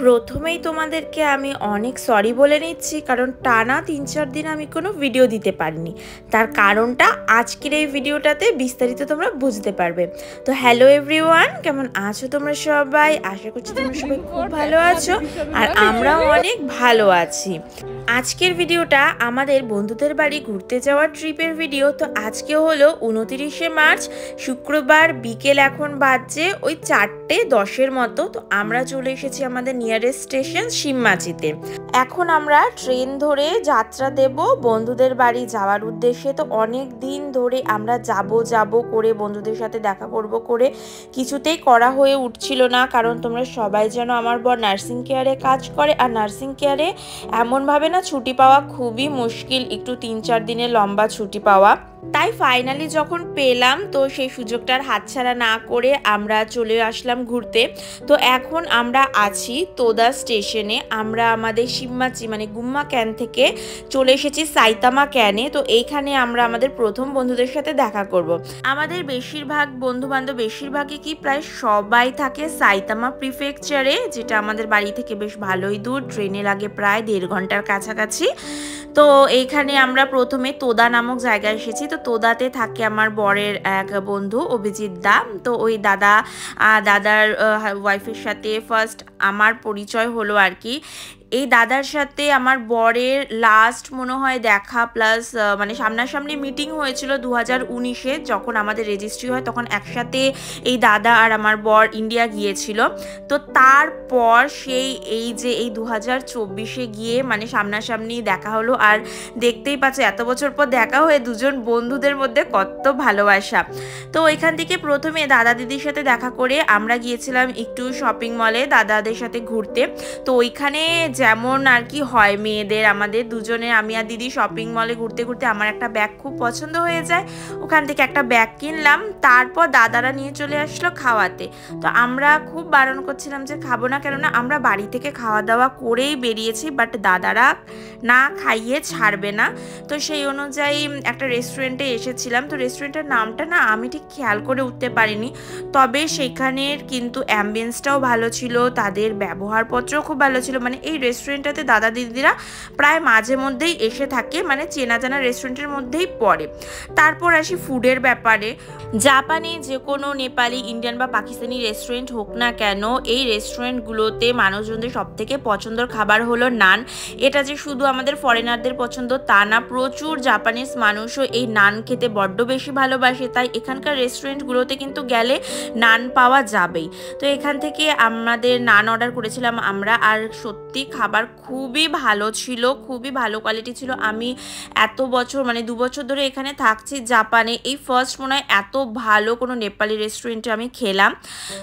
প্রথমেই তোমাদেরকে আমি অনেক সরি বলে নিচ্ছি, কারণ টানা ৩-৪ দিন আমি কোনো ভিডিও দিতে পারিনি। তার কারণটা আজকের এই ভিডিওটাতে বিস্তারিত তোমরা বুঝতে পারবে। তো হ্যালো এভরিওয়ান, কেমন আছো তোমরা সবাই? আশা করছি তোমরা সবাই খুব ভালো আছো, আর আমরাও অনেক ভালো আছি। আজকের ভিডিওটা আমাদের বন্ধুদের বাড়ি ঘুরতে যাওয়ার ট্রিপের ভিডিও। তো আজকে হলো 29শে মার্চ, শুক্রবার। বিকেল এখন বাজছে ওই 4:10 মতো। তো আমরা চলে এসেছি আমাদের নিয়ারেস্ট স্টেশন শিমমাচিতে। এখন আমরা ট্রেন ধরে যাত্রা দেব বন্ধুদের বাড়ি যাওয়ার উদ্দেশ্যে। তো অনেক দিন ধরে আমরা যাব করে বন্ধুদের সাথে দেখা করব করে কিছুতেই করা হয়ে উঠছিল না, কারণ তোমরা সবাই জানো আমার বর নার্সিং কেয়ারে কাজ করে, আর নার্সিং কেয়ারে এমনভাবে না ছুটি পাওয়া খুবই মুশকিল, একটু 3-4 দিনের লম্বা ছুটি পাওয়া। তাই ফাইনালি যখন পেলাম, তো সেই সুযোগটার হাতছাড়া না করে আমরা চলে আসলাম ঘুরতে। তো এখন আমরা আছি তোদা স্টেশনে। আমরা আমাদের শিমমাচি মানে গুম্মা ক্যান থেকে চলে এসেছি সাইতামা ক্যানে। তো এইখানে আমরা আমাদের প্রথম বন্ধুদের সাথে দেখা করব। আমাদের বেশিরভাগ বন্ধুবান্ধব বেশিরভাগই কি প্রায় সবাই থাকে সাইতামা প্রিফেকচারে, যেটা আমাদের বাড়ি থেকে বেশ ভালোই দূর, ট্রেনে লাগে প্রায় 1.5 ঘন্টার কাছাকাছি। তো এইখানে আমরা প্রথমে তোদা নামক জায়গায় এসেছি। তো তোদাতে থাকে আমার বরের এক বন্ধু অভিজিৎ দা। তো ওই দাদার ওয়াইফের সাথে ফার্স্ট আমার পরিচয় হলো আর কি। এই দাদার সাথে আমার বরের লাস্ট মনে হয় দেখা প্লাস মানে সামনাসামনি মিটিং হয়েছিল 2019-এ, যখন আমাদের রেজিস্ট্রি হয় তখন একসাথে এই দাদা আর আমার বর ইন্ডিয়া গিয়েছিল। তো তারপর এই 2024-এ গিয়ে মানে সামনাসামনি দেখা হলো। আর দেখতেই পাচ্ছ এত বছর পর দেখা হয়ে দুজন বন্ধুদের মধ্যে কত ভালোবাসা। তো ওইখান থেকে প্রথমে দাদা দিদির সাথে দেখা করে আমরা গিয়েছিলাম একটু শপিং মলে দাদাদের সাথে ঘুরতে। তো ওইখানে যেমন আর কি হয় মেয়েদের, আমাদের দুজনে আমি আর দিদি শপিং মলে ঘুরতে ঘুরতে আমার একটা ব্যাগ খুব পছন্দ হয়ে যায়, ওখান থেকে একটা ব্যাগ কিনলাম। তারপর দাদারা নিয়ে চলে আসলো খাওয়াতে। তো আমরা খুব বারণ করছিলাম যে খাবো না, কেননা আমরা বাড়ি থেকে খাওয়া দাওয়া করেই বেরিয়েছি, বাট দাদারা না খাইয়ে ছাড়বে না। তো সেই অনুযায়ী একটা রেস্টুরেন্টে এসেছিলাম। তো রেস্টুরেন্টের নামটা না আমি ঠিক খেয়াল করে উঠতে পারিনি, তবে সেখানের কিন্তু অ্যাম্বিয়েন্সটাও ভালো ছিল, তাদের ব্যবহারপত্রও খুব ভালো ছিল। মানে এই রেস্টুরেন্টটাতে দাদা দিদিরা প্রায় মাঝে মধ্যেই এসে থাকে, মানে চেনা জানা রেস্টুরেন্টের মধ্যেই পড়ে। তারপর আসি ফুডের ব্যাপারে। জাপানি যে কোনো নেপালি, ইন্ডিয়ান বা পাকিস্তানি রেস্টুরেন্ট হোক না কেন, এই রেস্টুরেন্টগুলোতে মানুষজনদের সব থেকে পছন্দের খাবার হলো নান। এটা যে শুধু আমাদের ফরেনারদের পছন্দ তা না, প্রচুর জাপানিজ মানুষও এই নান খেতে বড্ড বেশি ভালোবাসে। তাই এখানকার রেস্টুরেন্টগুলোতে কিন্তু গেলে নান পাওয়া যাবেই। তো এখান থেকে আমাদের নান অর্ডার করেছিলাম আমরা, আর সত্যি খাবার খুবই ভালো ছিল, খুবই ভালো কোয়ালিটি ছিল। আমি এত বছর মানে 2 বছর ধরে এখানে থাকছি জাপানে, এই ফার্স্ট মনে হয় এত ভালো কোনো নেপালি রেস্টুরেন্টে আমি খেলাম।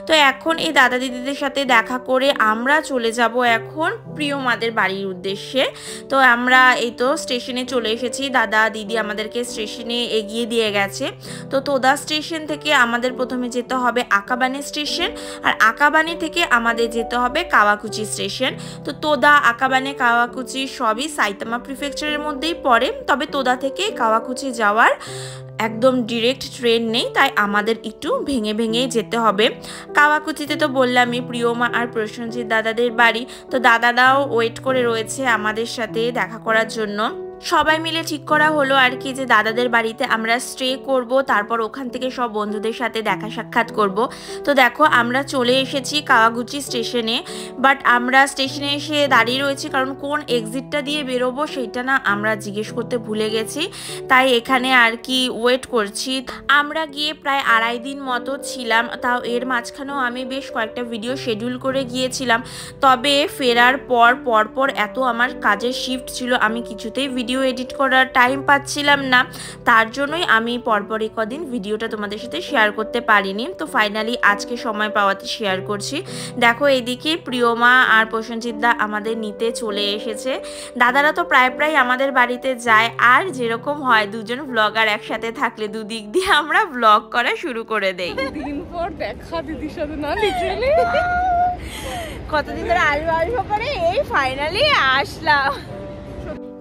তো এখন এই দাদা দিদিদের সাথে দেখা করে আমরা চলে যাব এখন প্রিয়মাদের বাড়ির উদ্দেশ্যে। তো আমরা এই তো স্টেশনে চলে এসেছি, দাদা দিদি আমাদেরকে স্টেশনে এগিয়ে দিয়ে গেছে। তো তোদা স্টেশন থেকে আমাদের প্রথমে যেতে হবে আকাবানে স্টেশন, আর আকাবানে থেকে আমাদের যেতে হবে কাওয়াকুচি স্টেশন। তো তোদা, আকাবানে, কাওয়াকুচি সবই সাইতামা প্রিফেকচারের মধ্যেই পড়ে, তবে তোদা থেকে কাওয়াকুচি যাওয়ার একদম ডিরেক্ট ট্রেন নেই, তাই আমাদের একটু ভেঙে ভেঙে যেতে হবে। কাওয়াকুচিতে তো বললামই প্রিয়মা আর প্রসেনজিৎ দাদাদের বাড়ি। তো দাদারাও ওয়েট করে রয়েছে আমাদের সাথে দেখা করার জন্য। সবাই মিলে ঠিক করা হলো আর কি যে দাদাদের বাড়িতে আমরা স্টে করব, তারপর ওখান থেকে সব বন্ধুদের সাথে দেখা সাক্ষাৎ করব। তো দেখো আমরা চলে এসেছি কাওয়াগুচি স্টেশনে, বাট আমরা স্টেশনে এসে দাঁড়িয়ে রয়েছি কারণ কোন এক্সিটটা দিয়ে বেরোবো সেটা না আমরা জিজ্ঞেস করতে ভুলে গেছি, তাই এখানে আর কি ওয়েট করছি। আমরা গিয়ে প্রায় 2.5 দিন মতো ছিলাম, তাও এর মাঝখানেও আমি বেশ কয়েকটা ভিডিও শিডিউল করে গিয়েছিলাম। তবে ফেরার পর এত আমার কাজের শিফট ছিল, আমি কিছুতেই ভিডিও এডিট করার টাইম পাচ্ছিলাম না, তার জন্যই আমি পরপর কদিন ভিডিওটা তোমাদের সাথে শেয়ার করতে পারিনি। তো ফাইনালি আজকে সময় পাওয়াতে শেয়ার করছি। দেখো এদিকে প্রিয়মা আর প্রসেনজিৎ দা আমাদের নিতে চলে এসেছে। দাদারা তো প্রায় আমাদের বাড়িতে যায়, আর যেরকম হয় দুজন ব্লগার একসাথে থাকলে দুদিক দিয়ে আমরা ব্লগ করা শুরু করে দেই। দিন পর দেখা দিদির সাথে না, লিটারালি কতদিন ধরে আসবো করে এই ফাইনালি আসলাম।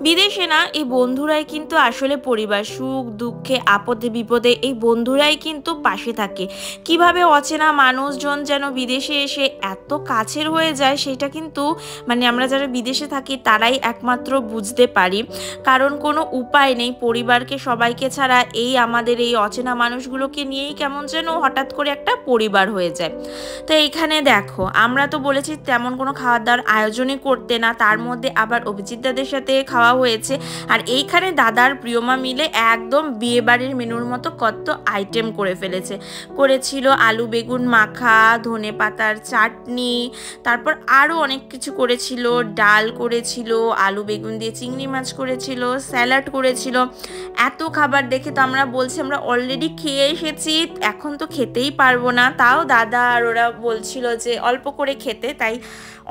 বিদেশে না এই বন্ধুরাই কিন্তু আসলে পরিবার, সুখ দুঃখে আপদে বিপদে এই বন্ধুরাই কিন্তু পাশে থাকে। কিভাবে অচেনা মানুষজন যেন বিদেশে এসে এত কাছের হয়ে যায় সেটা কিন্তু মানে আমরা যারা বিদেশে থাকি তারাই একমাত্র বুঝতে পারি। কারণ কোনো উপায় নেই, পরিবারকে সবাইকে ছাড়া এই আমাদের এই অচেনা মানুষগুলোকে নিয়েই কেমন যেন হঠাৎ করে একটা পরিবার হয়ে যায়। তো এইখানে দেখো আমরা তো বলেছি তেমন কোনো খাওয়ার দাওয়ার আয়োজনই করতে না, তার মধ্যে আবার অভিজিৎ দাদের সাথে খাওয়া হয়েছে। আর এইখানে দাদার প্রিয়মা মিলে একদম বিয়ে বাড়ির মেনুর মতো কত আইটেম করে ফেলেছে। করেছিল আলু বেগুন মাখা, ধনে পাতার চাটনি, তারপর আরও অনেক কিছু করেছিল, ডাল করেছিল, আলু বেগুন দিয়ে চিংড়ি মাছ করেছিল, স্যালাড করেছিল। এত খাবার দেখে তো আমরা বলছি আমরা অলরেডি খেয়ে এসেছি, এখন তো খেতেই পারবো না। তাও দাদা আর ওরা বলছিল যে অল্প করে খেতে, তাই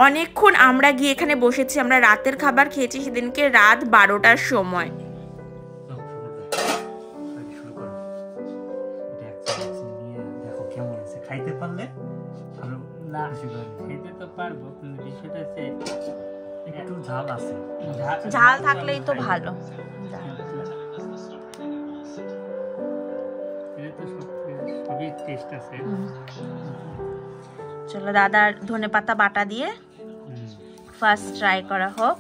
অনেকক্ষণ আমরা গিয়ে এখানে বসেছি। আমরা রাতের খাবার খেয়েছি সেদিনকে রাত 12টার সময়। খাইতে পারলে না খাইতে তো পারবো, কিন্তু বিষয়টা হচ্ছে একটু ঝাল আছে, ঝাল থাকলেই তো ভালো। সবই টেস্ট আছে। চলো দাদার ধনে পাতা বাটা দিয়ে ফার্স্ট ট্রাই করা হোক।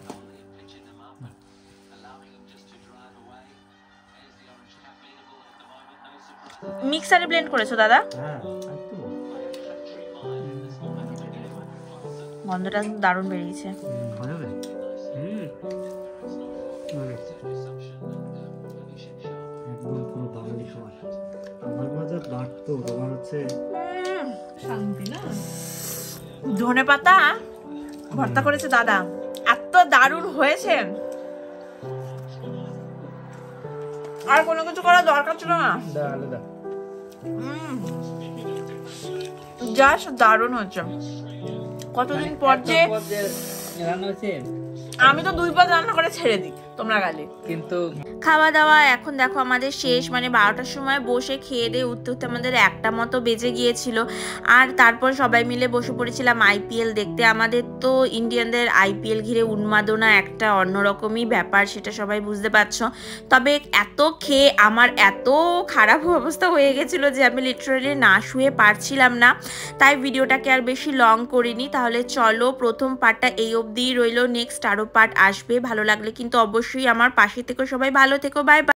মিক্সারে ব্লেন্ড করেছো দাদা? গন্ধটা দারুণ বেরিয়েছে। ধনে পাতা ভর্তা করেছে দাদা, এত দারুণ হয়েছে, আর কোনো কিছু করার দরকার ছিল না। জাস্ট দারুণ হচ্ছে। কতদিন পর যে রান্না হয়েছে, আমি তো 2 বার রান্না করে ছেড়ে দিই, তোমরা গালে। কিন্তু খাওয়া দাওয়া এখন দেখো আমাদের শেষ, মানে 12টার সময় বসে খেয়ে দিয়ে উঠতে উঠতে আমাদের 1টা মতো বেজে গিয়েছিল। আর তারপর সবাই মিলে বসে পড়েছিলাম আইপিএল দেখতে। আমাদের তো ইন্ডিয়ানদের আইপিএল ঘিরে উন্মাদনা একটা অন্যরকমই ব্যাপার, সেটা সবাই বুঝতে পারছো। তবে এত খেয়ে আমার এত খারাপ অবস্থা হয়ে গেছিলো যে আমি লিটারালি না শুয়ে পারছিলাম না, তাই ভিডিওটাকে আর বেশি লং করিনি। তাহলে চলো প্রথম পার্টটা এই অবধিই রইলো, নেক্সট আরও পার্ট আসবে। ভালো লাগলে কিন্তু অবশ্যই আমার পাশে থেকো, সবাই ভালো থেকো, বাই বাই।